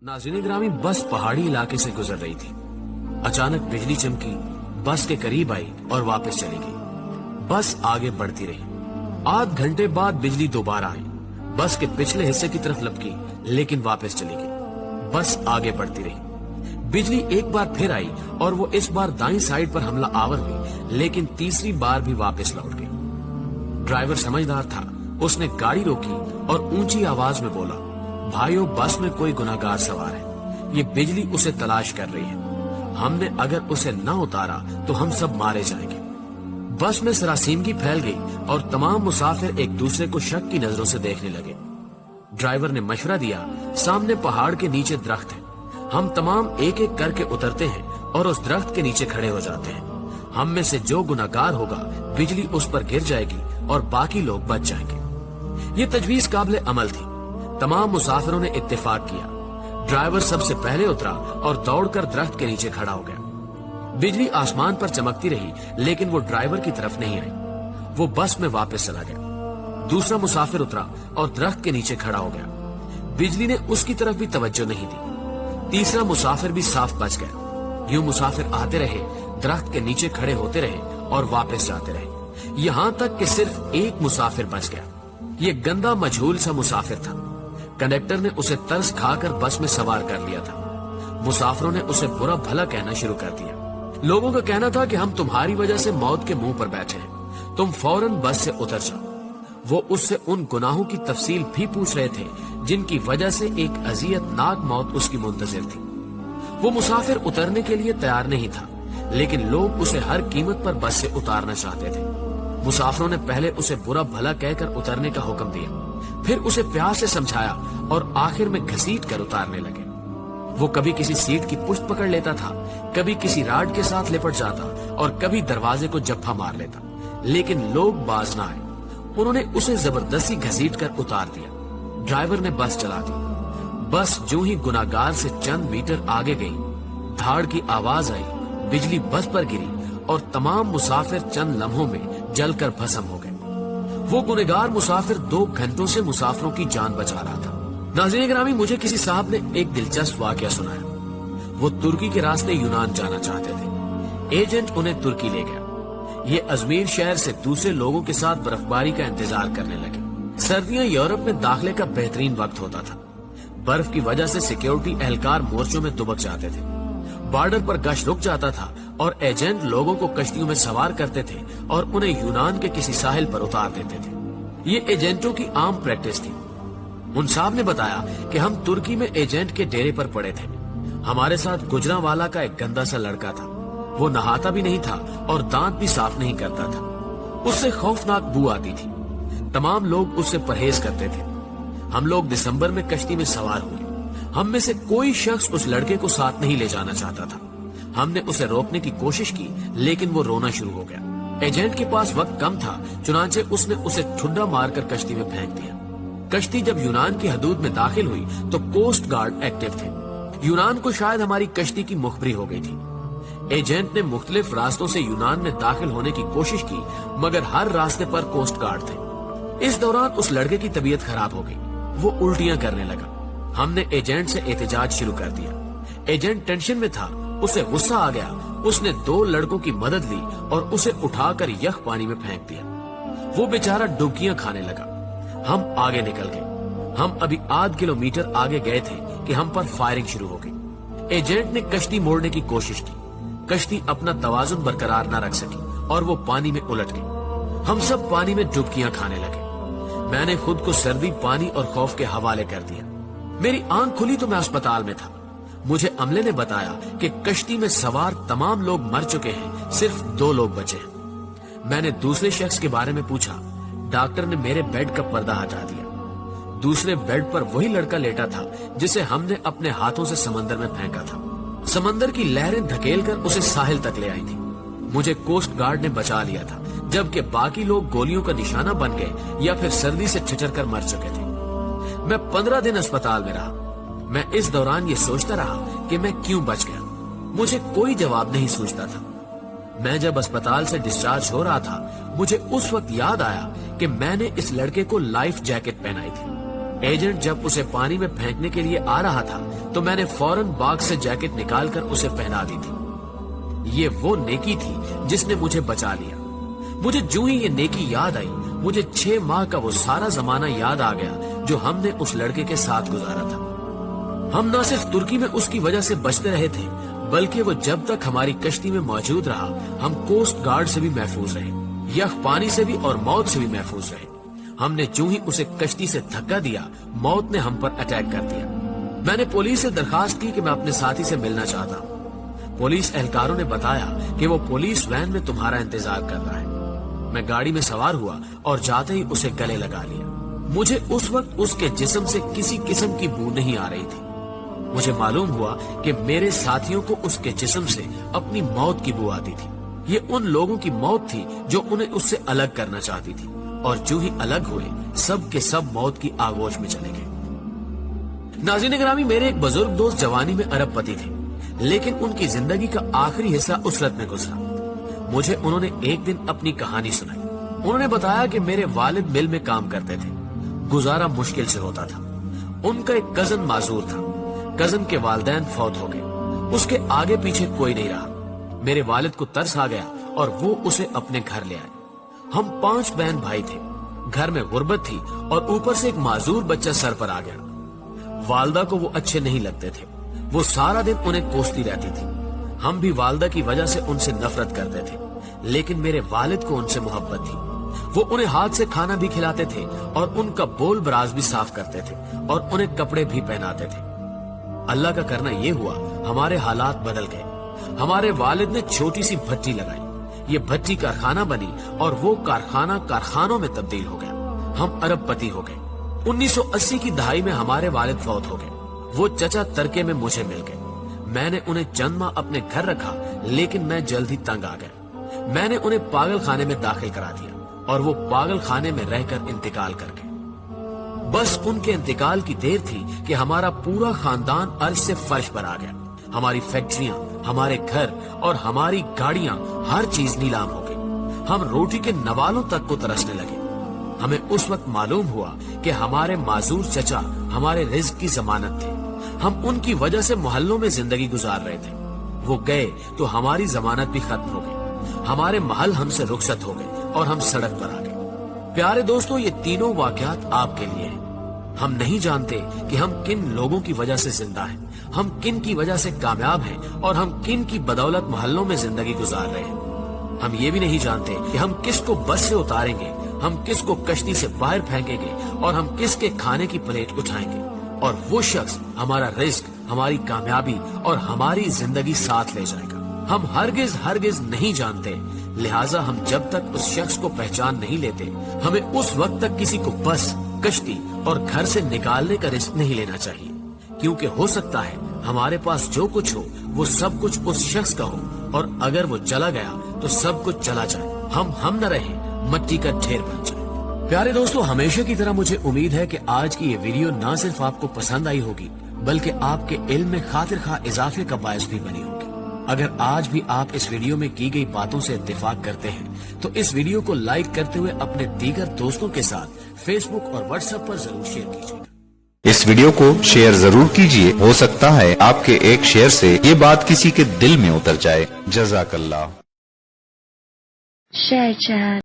नाज़रीन ग्रामी, बस पहाड़ी इलाके से गुजर रही थी। अचानक बिजली चमकी, बस के करीब आई और वापस चली गई। बस आगे बढ़ती रही। आध घंटे बाद बिजली दोबारा आई, बस के पिछले हिस्से की तरफ लपकी, लेकिन वापस चली गई। बस आगे बढ़ती रही। बिजली एक बार फिर आई और वो इस बार दाईं साइड पर हमला आवर हुई, लेकिन तीसरी बार भी वापस लौट गई। ड्राइवर समझदार था, उसने गाड़ी रोकी और ऊंची आवाज में बोला, भाइयों, बस में कोई गुनाहगार सवार है, ये बिजली उसे तलाश कर रही है। हमने अगर उसे न उतारा तो हम सब मारे जाएंगे। बस में सरासीमगी फैल गई और तमाम मुसाफिर एक दूसरे को शक की नजरों से देखने लगे। ड्राइवर ने मशवरा दिया, सामने पहाड़ के नीचे दरख्त है, हम तमाम एक एक करके उतरते हैं और उस दरख्त के नीचे खड़े हो जाते हैं। हम में से जो गुनाहगार होगा, बिजली उस पर गिर जाएगी और बाकी लोग बच जाएंगे। ये तजवीज काबिल अमल थी। तमाम मुसाफिरों ने इत्तेफाक किया। ड्राइवर सबसे पहले उतरा और दौड़कर दरख्त के नीचे खड़ा हो गया। बिजली आसमान पर चमकती रही, लेकिन वो ड्राइवर की तरफ नहीं आई। वो बस में वापस चला गया। दूसरा मुसाफिर उतरा और दरख्त के नीचे खड़ा हो गया। बिजली ने उसकी तरफ भी तवज्जो नहीं दी। तीसरा मुसाफिर भी साफ बच गया। यूं मुसाफिर आते रहे, दरख्त के नीचे खड़े होते रहे और वापस जाते रहे, यहाँ तक कि सिर्फ एक मुसाफिर बच गया। ये गंदा मजहूल सा मुसाफिर था। कंडक्टर ने उसे तरस खाकर बस में सवार कर लिया था। मुसाफिरों ने उसे बुरा भला कहना शुरू कर दिया। लोगों का कहना था कि हम तुम्हारी वजह से मौत के मुंह पर बैठे हैं, तुम फौरन बस से उतर जाओ। वो उससे उन गुनाहों की तफसील भी पूछ रहे थे जिनकी वजह से एक अजियतनाक मौत उसकी मुंतजिर थी। वो मुसाफिर उतरने के लिए तैयार नहीं था, लेकिन लोग उसे हर कीमत पर बस से उतारना चाहते थे। मुसाफिरों ने पहले उसे बुरा भला कहकर उतरने का हुक्म दिया, फिर उसे प्यार से समझाया और आखिर में घसीट कर उतारने लगे। वो कभी किसी सीट की पुश्त पकड़ लेता था, कभी किसी राड के साथ लिपट जाता और कभी दरवाजे को जप्फा मार लेता, लेकिन लोग बाज न आए। उन्होंने उसे जबरदस्ती घसीट कर उतार दिया। ड्राइवर ने बस चला दी। बस जो ही गुनाहगार से चंद मीटर आगे गई, धाड़ की आवाज आई, बिजली बस पर गिरी और तमाम मुसाफिर चंद लम्हों में जलकर भस्म हो गए। वो गुनहगार मुसाफिर 2 घंटों से मुसाफिरों की जान बचा रहा था। नाज़रीन ग्रामी, मुझे किसी साहब ने एक दिलचस्प वाकया सुनाया। वो तुर्की के रास्ते यूनान जाना चाहते थे। एजेंट उन्हें तुर्की ले गया। ये अजमेर शहर से दूसरे लोगों के साथ बर्फबारी का इंतजार करने लगे। सर्दियां यूरोप में दाखिले का बेहतरीन वक्त होता था। बर्फ की वजह से सिक्योरिटी एहलकार मोर्चों में दुबक जाते थे। बॉर्डर पर गश्त रुक जाता था और एजेंट लोगों को कश्तियों में सवार करते थे और उन्हें यूनान के किसी साहिल पर उतार देते थे। ये एजेंटों की आम प्रैक्टिस थी। उन साहब ने बताया कि हम तुर्की में एजेंट के डेरे पर पड़े थे। हमारे साथ गुजरांवाला का एक गंदा सा लड़का था। वो नहाता भी नहीं था और दांत भी साफ नहीं करता था। उससे खौफनाक बू आती थी। तमाम लोग उससे परहेज करते थे। हम लोग दिसंबर में कश्ती में सवार हुए। हम में से कोई शख्स उस लड़के को साथ नहीं ले जाना चाहता था। हमने उसे रोकने की कोशिश की, लेकिन वो रोना शुरू हो गया। एजेंट के पास वक्त कम था, चुनांचे उसने उसे ठुड्डा मारकर कश्ती में फेंक दिया। कश्ती जब यूनान की हदूद में दाखिल हुई तो कोस्ट गार्ड एक्टिव थे। यूनान को शायद हमारी कश्ती की मुखबरी हो गई थी। एजेंट ने मुख्तलिफ रास्तों से यूनान में दाखिल होने की कोशिश की, मगर हर रास्ते पर कोस्ट गार्ड थे। इस दौरान उस लड़के की तबीयत खराब हो गई। वो उल्टियां करने लगा। हमने एजेंट से एहतजाज शुरू कर दिया। एजेंट टेंशन में था, उसे गुस्सा आ गया। उसने 2 लड़कों की मदद ली और उसे उठाकर यख पानी में फेंक दिया। वो बेचारा डुबकियां खाने लगा। हम आगे निकल गए। हम अभी आध किलोमीटर आगे गए थे कि हम पर फायरिंग शुरू हो गई। एजेंट ने कश्ती मोड़ने की कोशिश की। कश्ती अपना तवाजुन बरकरार न रख सकी और वो पानी में उलट गई। हम सब पानी में डुबकियां खाने लगे। मैंने खुद को सर्दी, पानी और खौफ के हवाले कर दिया। मेरी आंख खुली तो मैं अस्पताल में था। मुझे अमले ने बताया कि कश्ती में सवार तमाम लोग मर चुके हैं, सिर्फ 2 लोग बचे हैं। मैंने दूसरे शख्स के बारे में पूछा। डॉक्टर ने मेरे बेड का पर्दा हटा दिया। दूसरे बेड पर वही लड़का लेटा था जिसे हमने अपने हाथों से समंदर में फेंका था। समंदर की लहरें धकेलकर उसे साहिल तक ले आई थी। मुझे कोस्ट गार्ड ने बचा लिया था, जबकि बाकी लोग गोलियों का निशाना बन गए या फिर सर्दी से ठिठर कर मर चुके थे। मैं 15 दिन अस्पताल में रहा। मैं इस दौरान ये सोचता रहा कि मैं क्यों बच गया। मुझे कोई जवाब नहीं सूझता था। मैं जब अस्पताल से डिस्चार्ज हो रहा था, मुझे उस वक्त याद आया कि मैंने इस लड़के को लाइफ जैकेट पहनाई थी। एजेंट जब उसे पानी में फेंकने के लिए आ रहा था तो मैंने फौरन बाग से जैकेट निकालकर उसे पहना दी थी। ये वो नेकी थी जिसने मुझे बचा लिया। मुझे जो ही ये नेकी याद आई, मुझे 6 माह का वो सारा जमाना याद आ गया जो हमने उस लड़के के साथ गुजारा था। हम न सिर्फ तुर्की में उसकी वजह से बचते रहे थे, बल्कि वो जब तक हमारी कश्ती में मौजूद रहा, हम कोस्ट गार्ड से भी महफूज रहे, यख पानी से भी और मौत से भी महफूज रहे। हमने जो ही उसे कश्ती से धक्का दिया, मौत ने हम पर अटैक कर दिया। मैंने पुलिस से दरखास्त की कि मैं अपने साथी से मिलना चाहता हूँ। पुलिस एहलकारों ने बताया कि वो पुलिस वैन में तुम्हारा इंतजार कर रहा है। मैं गाड़ी में सवार हुआ और जाते ही उसे गले लगा लिया। मुझे उस वक्त उसके जिस्म से किसी किस्म की बू नहीं आ रही थी। मुझे मालूम हुआ कि मेरे साथियों को उसके जिस्म से अपनी मौत की बू आती थी। ये उन लोगों की मौत थी जो उन्हें उससे अलग करना चाहती थी, और जो ही अलग हुए सब के सब मौत की आगोश में चले गए। नाज़रीन ग्रामी, मेरे एक बुजुर्ग दोस्त जवानी में अरबपति थे, लेकिन उनकी जिंदगी का आखिरी हिस्सा उसरत में गुजरा। मुझे उन्होंने एक दिन अपनी कहानी सुनाई। उन्होंने बताया कि मेरे वालिद मिल में काम करते थे, गुजारा मुश्किल से होता था। उनका एक कजन माजूर था। कजन के वालिदैन फौत हो गए, उसके आगे पीछे कोई नहीं रहा। मेरे वालिद को तरस आ गया और वो उसे अपने घर ले आए। हम 5 बहन भाई थे। घर में गुर्बत थी और ऊपर से एक माजूर बच्चा सर पर आ गया। वालदा को वो अच्छे नहीं लगते थे। वो सारा दिन उन्हें कोसती रहती थी। हम भी वालदा की वजह से उनसे नफरत करते थे, लेकिन मेरे वालिद को उनसे मोहब्बत थी। वो उन्हें हाथ से खाना भी खिलाते थे और उनका बोल बराज भी साफ करते थे और उन्हें कपड़े भी पहनाते थे। अल्लाह का करना ये हुआ, हमारे हालात बदल गए। हमारे वालिद ने छोटी सी भट्टी लगाई। ये भट्टी कारखाना बनी और वो कारखाना कारखानों में तब्दील हो गया। हम अरबपति हो गए। 1980 की दहाई में हमारे वालिद फौत हो गए। वो चचा तरके में मुझे मिल गए। मैंने उन्हें चंद माह अपने घर रखा, लेकिन मैं जल्द ही तंग आ गया। मैंने उन्हें पागल खाने में दाखिल करा दिया और वो पागल खाने में रहकर इंतकाल कर गए। बस उनके इंतकाल की देर थी कि हमारा पूरा खानदान अर्श से फर्श पर आ गया। हमारी फैक्ट्रियां, हमारे घर और हमारी गाड़ियां, हर चीज नीलाम हो गई। हम रोटी के नवालों तक को तरसने लगे। हमें उस वक्त मालूम हुआ कि हमारे माजूर चचा हमारे रिज्क की जमानत थे। हम उनकी वजह से मोहल्लों में जिंदगी गुजार रहे थे। वो गए तो हमारी जमानत भी खत्म हो गई। हमारे महल हमसे रुखसत हो गए और हम सड़क पर आ गए। प्यारे दोस्तों, ये तीनों वाकयात आपके लिए हैं। हम नहीं जानते कि हम किन लोगों की वजह से जिंदा हैं, हम किन की वजह से कामयाब हैं और हम किन की बदौलत मोहल्लों में जिंदगी गुजार रहे हैं। हम ये भी नहीं जानते कि हम किस को बस से उतारेंगे, हम किस को कश्ती से बाहर फेंकेंगे और हम किसके खाने की प्लेट उठाएंगे, और वो शख्स हमारा रिस्क, हमारी कामयाबी और हमारी जिंदगी साथ ले जाएगा। हम हरगिज नहीं जानते, लिहाजा हम जब तक उस शख्स को पहचान नहीं लेते, हमें उस वक्त तक किसी को बस, कश्ती और घर से निकालने का रिस्क नहीं लेना चाहिए, क्योंकि हो सकता है हमारे पास जो कुछ हो वो सब कुछ उस शख्स का हो, और अगर वो चला गया तो सब कुछ चला जाए, हम न रहे, मट्टी का ढेर बन जाए। प्यारे दोस्तों, हमेशा की तरह मुझे उम्मीद है कि आज की ये वीडियो न सिर्फ आपको पसंद आई होगी, बल्कि आपके इल्म में खातिर खा इजाफे का बायस भी बनी होगी। अगर आज भी आप इस वीडियो में की गई बातों से इत्तेफाक करते हैं तो इस वीडियो को लाइक करते हुए अपने दीगर दोस्तों के साथ फेसबुक और व्हाट्सएप पर जरूर शेयर कीजिए। इस वीडियो को शेयर जरूर कीजिए। हो सकता है आपके एक शेयर से ये बात किसी के दिल में उतर जाए। जज़ाकल्लाह। Share chat.